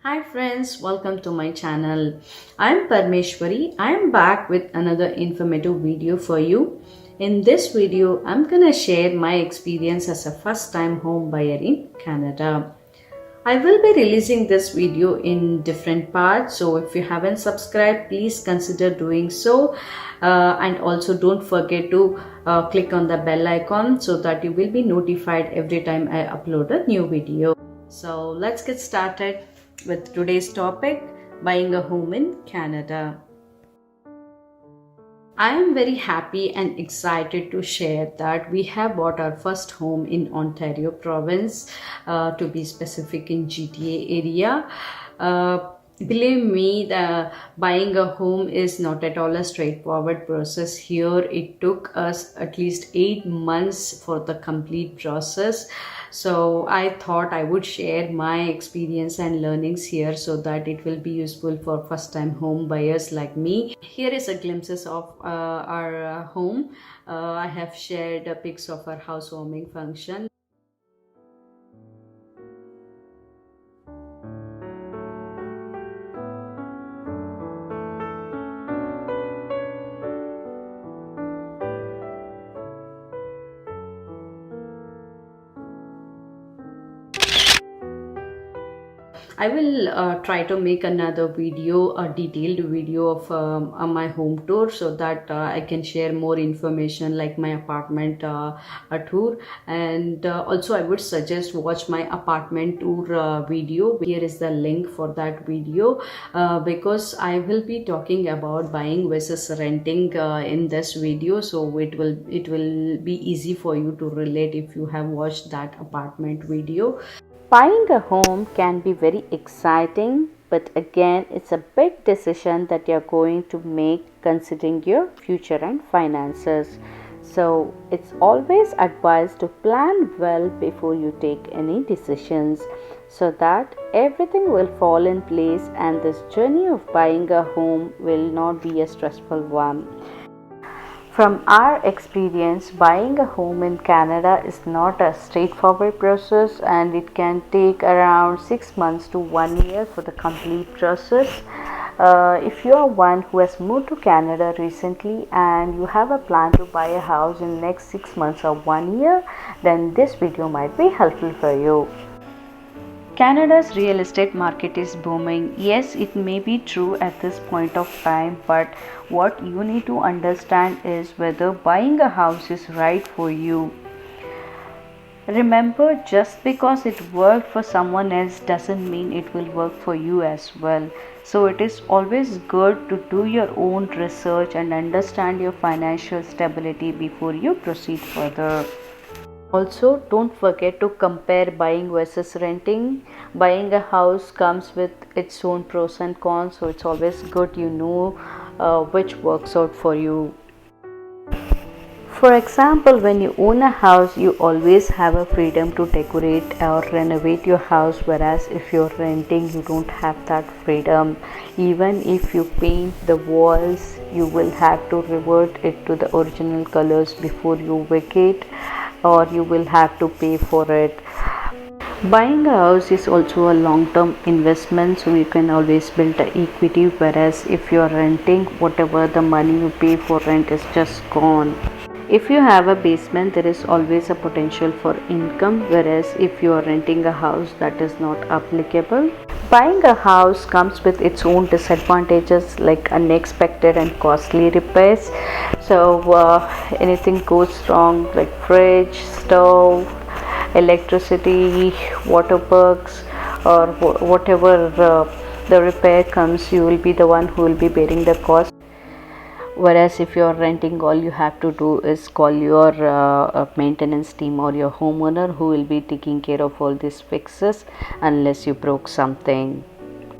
Hi friends, welcome to my channel. I'm Parmeshwari. I'm back with another informative video for you. In this video, I'm gonna share my experience as a first-time home buyer in Canada. I will be releasing this video in different parts, so if you haven't subscribed, please consider doing so. And also don't forget to click on the bell icon so that you will be notified every time I upload a new video. So let's get started with today's topic, buying a home in Canada. I am very happy and excited to share that we have bought our first home in Ontario province, to be specific in GTA area. Believe me, the buying a home is not at all a straightforward process. Here it took us at least 8 months for the complete process. So I thought I would share my experience and learnings here so that it will be useful for first time home buyers like me. Here is a glimpses of our home. I have shared pics of our housewarming function. I will try to make another video, a detailed video of my home tour so that I can share more information like my apartment a tour, and also I would suggest watch my apartment tour video. Here is the link for that video because I will be talking about buying versus renting in this video, so it will be easy for you to relate if you have watched that apartment video. Buying a home can be very exciting, but again, it's a big decision that you're going to make considering your future and finances. So, it's always advised to plan well before you take any decisions so that everything will fall in place and this journey of buying a home will not be a stressful one. From our experience, buying a home in Canada is not a straightforward process and it can take around 6 months to 1 year for the complete process. If you are one who has moved to Canada recently and you have a plan to buy a house in next 6 months or 1 year, then this video might be helpful for you. Canada's real estate market is booming. Yes, it may be true at this point of time, but what you need to understand is whether buying a house is right for you. Remember, just because it worked for someone else doesn't mean it will work for you as well. So, it is always good to do your own research and understand your financial stability before you proceed further. Also, don't forget to compare buying versus renting. Buying a house comes with its own pros and cons, so it's always good you know which works out for you. For example, when you own a house, you always have a freedom to decorate or renovate your house, whereas if you're renting, you don't have that freedom. Even if you paint the walls, you will have to revert it to the original colors before you vacate, or you will have to pay for it. Buying a house is also a long-term investment, so you can always build the equity, whereas if you are renting, whatever the money you pay for rent is just gone. If you have a basement, there is always a potential for income, whereas if you are renting a house, that is not applicable. Buying a house comes with its own disadvantages like unexpected and costly repairs. So anything goes wrong like fridge, stove, electricity, water works, or whatever the repair comes, you will be the one who will be bearing the cost. Whereas if you're renting, all you have to do is call your maintenance team or your homeowner who will be taking care of all these fixes unless you broke something.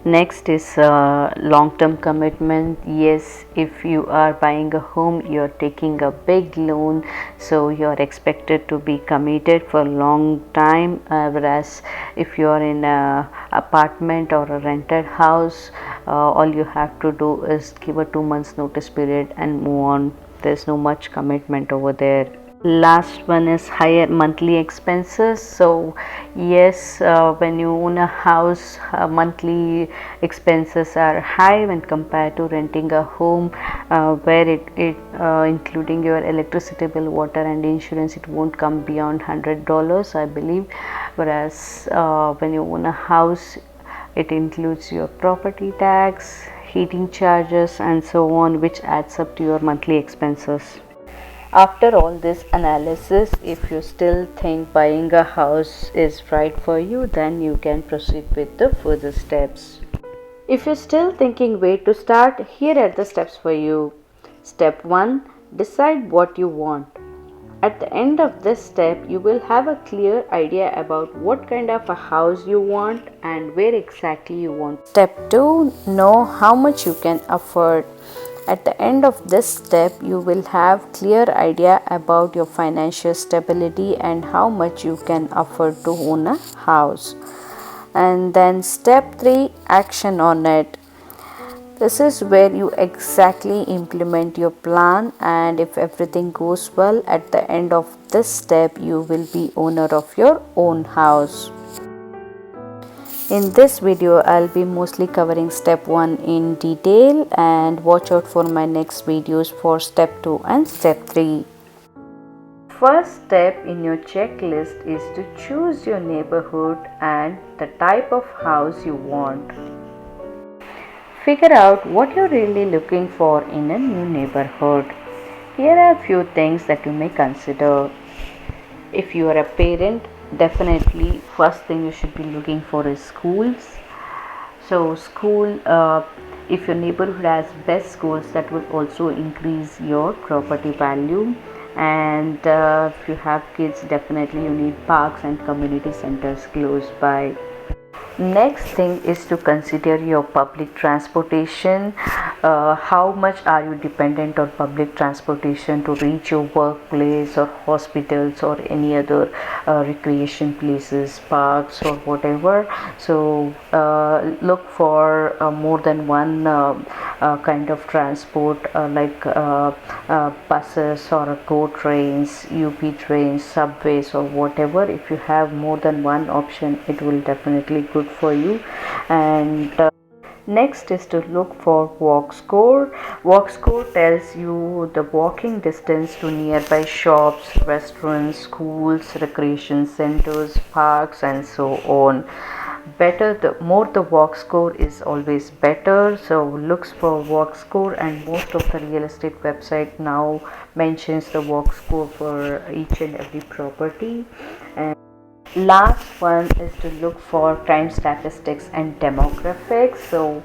Next is long-term commitment. Yes, if you are buying a home, you're taking a big loan, so you're expected to be committed for a long time, whereas if you're in a apartment or a rented house, all you have to do is give a 2 months notice period and move on. There's no much commitment over there. Last one is higher monthly expenses. So yes, when you own a house, monthly expenses are high when compared to renting a home, where it including your electricity bill, water and insurance, it won't come beyond $100, I believe. Whereas when you own a house, it includes your property tax, heating charges and so on, which adds up to your monthly expenses. After all this analysis, if you still think buying a house is right for you, then you can proceed with the further steps. If you're still thinking where to start, here are the steps for you. Step 1. Decide what you want. At the end of this step, you will have a clear idea about what kind of a house you want and where exactly you want. Step 2. Know how much you can afford. At the end of this step, you will have clear idea about your financial stability and how much you can afford to own a house. And then step 3, action on it. This is where you exactly implement your plan, and if everything goes well, at the end of this step you will be owner of your own house. In this video, I'll be mostly covering step 1 in detail, and watch out for my next videos for step 2 and step 3. First step in your checklist is to choose your neighborhood and the type of house you want. Figure out what you're really looking for in a new neighborhood. Here are a few things that you may consider. If you are a parent, definitely first thing you should be looking for is schools. So if your neighborhood has best schools, that will also increase your property value. And if you have kids, definitely you need parks and community centers close by. Next thing is to consider your public transportation. How much are you dependent on public transportation to reach your workplace or hospitals or any other recreation places, parks or whatever. So look for more than one kind of transport, like buses or GO trains, UP trains, subways or whatever. If you have more than one option, it will definitely good for you. And next is to look for walk score. Walk score tells you the walking distance to nearby shops, restaurants, schools, recreation centers, parks and so on. The more the walk score is always better. So looks for walk score, and most of the real estate website now mentions the walk score for each and every property. And last one is to look for crime statistics and demographics. So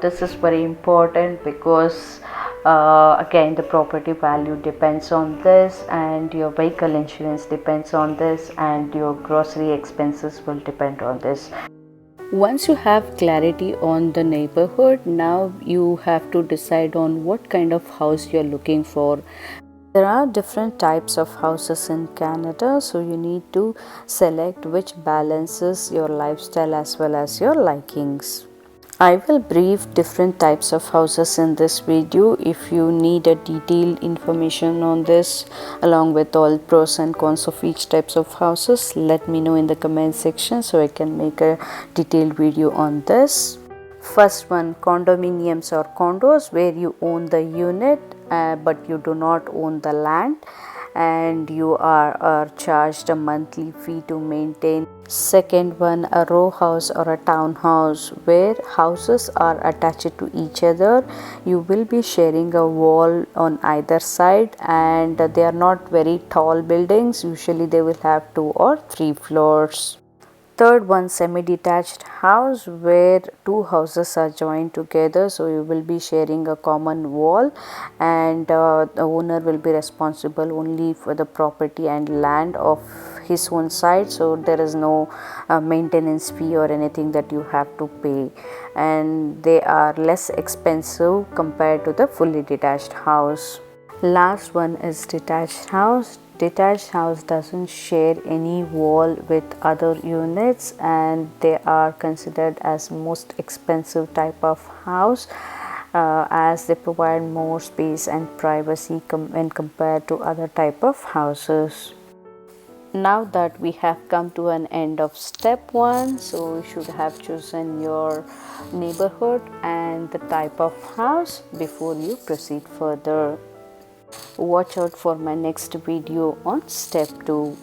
this is very important because again, the property value depends on this, and your vehicle insurance depends on this, and your grocery expenses will depend on this. Once you have clarity on the neighborhood, now you have to decide on what kind of house you're looking for. There are different types of houses in Canada, so you need to select which balances your lifestyle as well as your likings. I will brief different types of houses in this video. If you need a detailed information on this along with all pros and cons of each types of houses, let me know in the comment section so I can make a detailed video on this. First one, condominiums or condos, where you own the unit but you do not own the land, and you are charged a monthly fee to maintain. Second one, a row house or a townhouse, where houses are attached to each other. You will be sharing a wall on either side, and they are not very tall buildings. Usually they will have 2 or 3 floors. Third one, semi-detached house, where 2 houses are joined together, so you will be sharing a common wall, and the owner will be responsible only for the property and land of his own side, so there is no maintenance fee or anything that you have to pay, and they are less expensive compared to the fully detached house. Last one is detached house. Detached house doesn't share any wall with other units, and they are considered as most expensive type of house, as they provide more space and privacy when compared to other type of houses. Now that we have come to an end of step 1, so you should have chosen your neighborhood and the type of house before you proceed further. Watch out for my next video on step 2.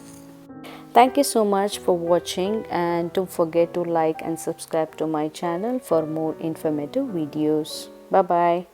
Thank you so much for watching, and don't forget to like and subscribe to my channel for more informative videos. Bye bye.